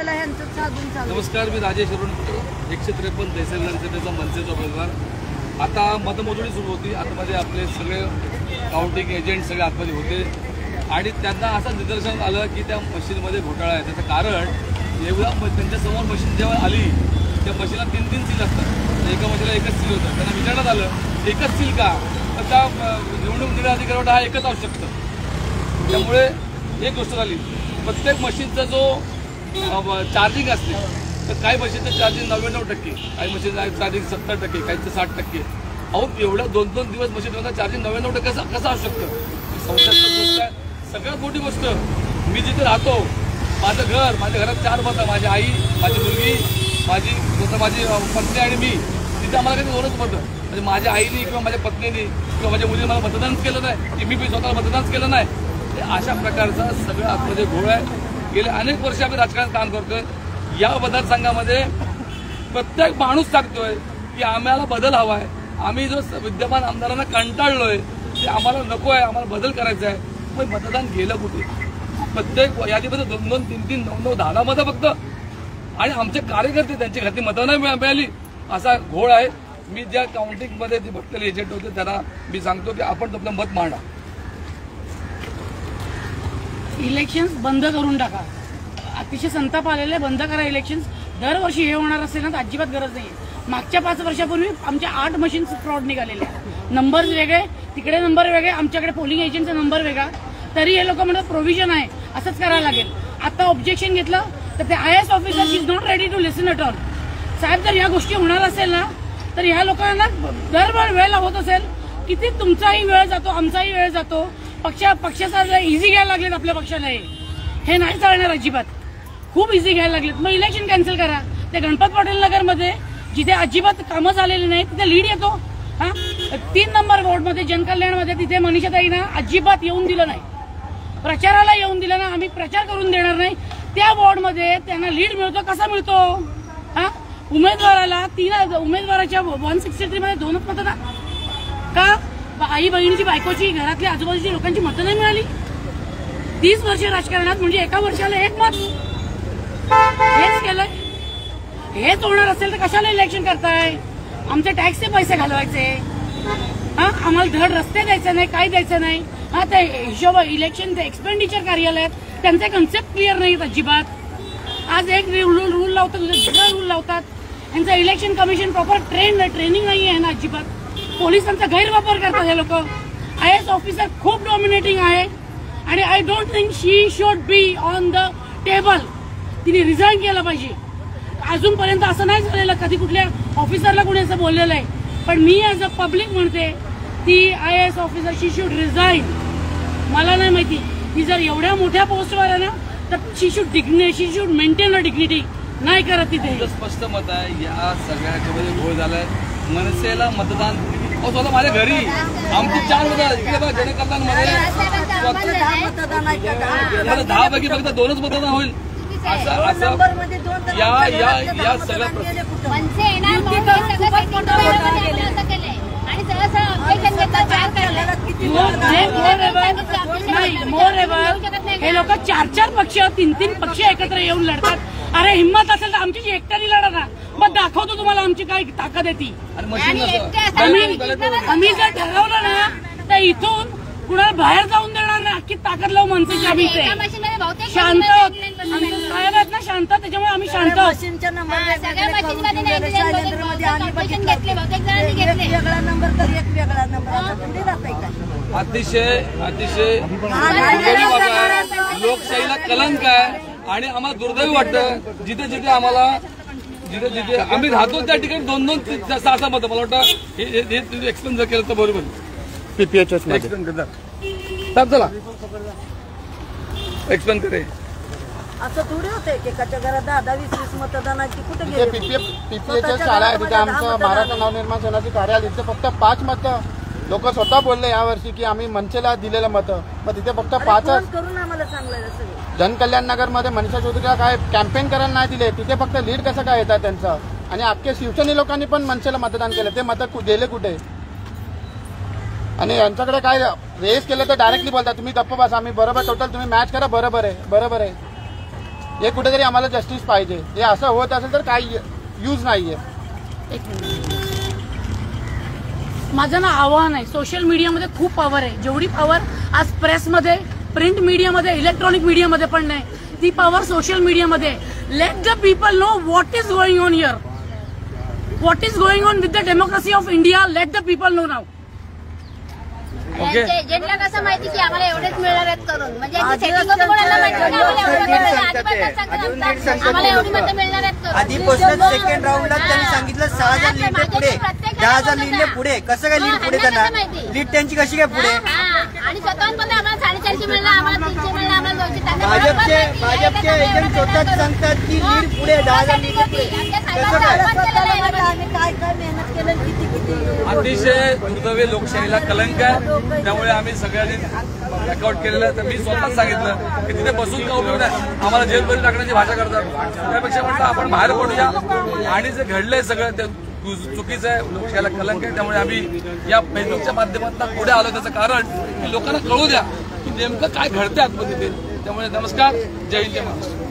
नमस्कार, मी राजेश अरुण 153 तहसील विधानसभेचा मनसेचा उमेदवार. आता मतमोजणी सुरू होती. आतमध्ये आपले सगळे काउंटिंग एजंट सगळे आतमध्ये होते आणि त्यांना असं निदर्शन आलं की त्या मशीनमध्ये घोटाळा आहे. त्याचं कारण एवढा त्यांच्यासमोर मशीन जेव्हा आली त्या मशीनला 3 सील असतात. एका मशीनला एकच सील होतं. त्यांना विचारण्यात आलं एकच सील का, तर त्या निवडणूक निर्णय अधिकारी हा एकच असू शकतं. त्यामुळे एक गोष्ट झाली, प्रत्येक मशीनचा जो चार्जिंग असते तर काही मशीनचं चार्जिंग 99%, काही मशीनचं चार्जिंग 70%, काहीचं 60%. अहो एवढ्या 2-2 दिवस मशीनचा चार्जिंग 99% कसं असू शकतं? संशयास्पद गोष्ट आहे. सगळ्यात मोठी गोष्ट, मी जिथे राहतो माझं घर, माझ्या घरात 4 मतं, माझी आई, माझी मुलगी, माझी पत्नी आणि मी. तिथे आम्हाला काही 2च मतं. म्हणजे माझ्या आईने किंवा माझ्या पत्नीने किंवा माझ्या मुलीने मला मतदानच केलं नाही, की मी स्वतःला मतदानच केलं नाही. अशा प्रकारचा सगळं आतमध्ये घोळ आहे. गेले अनेक वर्ष आम्ही राजकारणात काम करतोय. या मतदारसंघामध्ये प्रत्येक माणूस सांगतोय की आम्हाला बदल हवा आहे. आम्ही जो विद्यमान आमदारांना कंटाळलोय ते आम्हाला नको आहे, आम्हाला बदल करायचा आहे. मग मतदान गेलं कुठे? प्रत्येक यादीमध्ये 2-2, 3-3, 9-9, 10 मतं फक्त. आणि आमचे कार्यकर्ते त्यांची घातली मतं नाही मिळाली, असा घोळ आहे. मी ज्या काउंटिंगमध्ये जे बसलेले एजंट होते त्यांना मी सांगतो की आपण आपलं मत मांडा. इलेक्शन्स बंद करून टाका. अतिशय संताप आलेले, बंद करा इलेक्शन्स. दरवर्षी हे होणार असेल ना तर अजिबात गरज नाही. मागच्या 5 वर्षापूर्वी आमच्या 8 मशीन्स फ्रॉड निघालेले. नंबर्स वेगळे, तिकडे नंबर वेगळे, आमच्याकडे पोलिंग एजंटचा नंबर वेगळा. तरी हे लोक म्हणतात प्रोव्हिजन आहे, असंच करायला लागेल. आता ऑब्जेक्शन घेतलं तर ते IAS officer is not ready to listen at all. साहेब, जर या गोष्टी होणार असेल ना तर ह्या लोकांना दरबार वेळ होत असेल. किती तुमचाही वेळ जातो, आमचाही वेळ जातो. पक्षाचा इझी घ्यायला लागलेत आपल्या पक्षाला. हे नाही चालणार अजिबात. खूप इझी घ्यायला लागलेत. मग इलेक्शन कॅन्सल करा. ते गणपत पाटील नगर मध्ये जिथे अजिबात कामं झालेली नाही तिथे लीड येतो. 3 नंबर वॉर्डमध्ये जनकल्याणमध्ये तिथे मनीषाताईंना अजिबात येऊन दिलं नाही, प्रचाराला येऊन दिलं ना. आम्ही प्रचार करून देणार नाही. त्या वॉर्डमध्ये त्यांना लीड मिळतो. कसा मिळतो? उमेदवाराला 3 उमेदवाराच्या 163 मध्ये 2च मतदान का? आई बहिणीची, बायकोची, घरातल्या आजूबाजूच्या लोकांची मतं नाही मिळाली. 30 वर्ष राजकारणात म्हणजे एका वर्षाला 1 मत. हेच केलंय. हेच होणार असेल तर कशाला इलेक्शन करताय? आमचे टॅक्सचे पैसे घालवायचे. आम्हाला धड रस्ते द्यायचे नाही, काही द्यायचं नाही. ते हिशोब इलेक्शन एक्सपेंडिचर कार्यालयात त्यांचे कन्सेप्ट क्लिअर नाहीत अजिबात. आज एक रूल लावतात, दुसरा रूल लावतात. यांचं इलेक्शन कमिशन प्रॉपर ट्रेनिंग नाही आहे ना अजिबात. पोलिसांचा गैरवापर करतात हे लोक. IAS ऑफिसर खूप डॉमिनेटिंग आहे आणि I don't think she should be on the table. तिने रिझाईन केलं पाहिजे. अजूनपर्यंत असं नाही झालेलं, कधी कुठल्या ऑफिसरला कोणी असं बोललेलं आहे. पण मी ॲज अ पब्लिक म्हणते ती IAS officer she should resign. मला नाही माहिती ती जर एवढ्या मोठ्या पोस्टवर आहे ना तर शी शुड मेंटेन अ डिग्निटी. नाही करत तिथे. स्पष्ट मत आहे. या सगळ्याच्यामध्ये घोळ झालाय. मनसेला मतदान स्वतः माझ्या घरी आमची 4 मतं इकडे बघा. जनकल्याणमध्ये 10 पैकी फक्त 2च मतदान होईल. असं या सगळ्या हे लोक 4-4 पक्ष, 3-3 पक्ष एकत्र येऊन लढतात. अरे हिम्मत असेल तर आमची एकट्याने लढा ना. मग दाखवतो तुम्हाला आमची काय ताकद आहे ती. आम्ही जर ठरवलं ना तर इथून कुणाला बाहेर जाऊन देणार नाही. अख्खी ताकद लावू मनसेची. आम्ही शांत साहेब आहेत ना, शांत. त्याच्यामुळे आम्ही शांत. अतिशय लोकशाहीला कलंक आहे. आणि आम्हाला दुर्दैवी वाटतं जिथे जिथे आम्ही राहतो त्या ठिकाणी 2-2, 6-6 मतं. मला वाटतं हे एक्सप्लेन जर केलं तर बरोबर. PPHS एक्सप्लेन करतात साहेब. चला एक्सप्लेन करे. असं थोडी होते की एकाच्या घरात 10-20 मतदानाची कुठे गेले? PPHS शाळा आहे तिथे आमचं महाराष्ट्र नवनिर्माण सेनाची कार्यालय. तिथे फक्त 5 मतं लोक स्वतः बोलले यावर्षी की आम्ही मनसेला दिलेलं मतं. मग तिथे फक्त 5च करून आम्हाला सांगलं. जनकल्याण नगर मध्ये मनीषा चौधरीला काय कॅम्पेन करायला नाही दिले. तिथे फक्त लीड कसं काय येतात त्यांचं? आणि अख्खे शिवसेने लोकांनी पण मनसेला मतदान केलं. ते मतं गेले कुठे? आणि यांच्याकडे काय रेस केलं तर डायरेक्टली बोलतात तुम्ही गप्प बसा, आम्ही बरोबर टोटल तुम्ही मॅच करा. बरोबर आहे. हे कुठेतरी आम्हाला जस्टिस पाहिजे. हे असं होत असेल तर काही यूज नाहीये. एक मिनिट. माझं ना आव्हान आहे, सोशल मीडियामध्ये खूप पॉवर आहे. जेवढी पॉवर आज प्रेसमध्ये, प्रिंट मीडियामध्ये, इलेक्ट्रॉनिक मीडियामध्ये पण नाही, ती पॉवर सोशल मीडियामध्ये. Let the people know what is going on here, what is going on with the democracy of India. Let the people know now. Okay. एजंटला कसं माहिती की आम्हाला एवढेच मिळणार आहेत करून, म्हणजे कोणाला माहिती आम्हाला एवढी मतं मिळणार आहेत करून. आधीपासून सेकंड राऊंडला त्यांनी सांगितलं 6,000 लीडने पुढे, 10,000 लीडने पुढे. कसं काय लीड पुढे त्यांना, लीड त्यांची कशी काय पुढे? आणि स्वतःहून पण आम्हाला 450 मिळणार, आम्हाला 300 मिळणार, आम्हाला 200. भाजपचे एजंट स्वतःच सांगतात की लीड पुढे, 10,000 लीडने पुढे. कसं काय? आम्ही काय काय मेहनत केलं, किती अतिशय दुर्दैवी लोकशाहीला कलंक आहे. त्यामुळे आम्ही सगळ्यांनी वर्कआउट केलेलं आहे. तर मी स्वतःच सांगितलं की तिथे बसून का उपयोग नाही, आम्हाला जेलमध्ये टाकण्याची भाषा करतात. त्यापेक्षा म्हटलं आपण बाहेर पडूया. आणि जे घडलंय सगळं ते चुकीचं आहे, लोकशाहीला कलंक आहे. त्यामुळे आम्ही या फेसबुकच्या माध्यमातून पुढे आलो. त्याचं कारण की लोकांना कळू द्या की नेमकं काय घडतंय आतमध्ये ते. त्यामुळे नमस्कार, जय हिंद, जय महाराष्ट्र.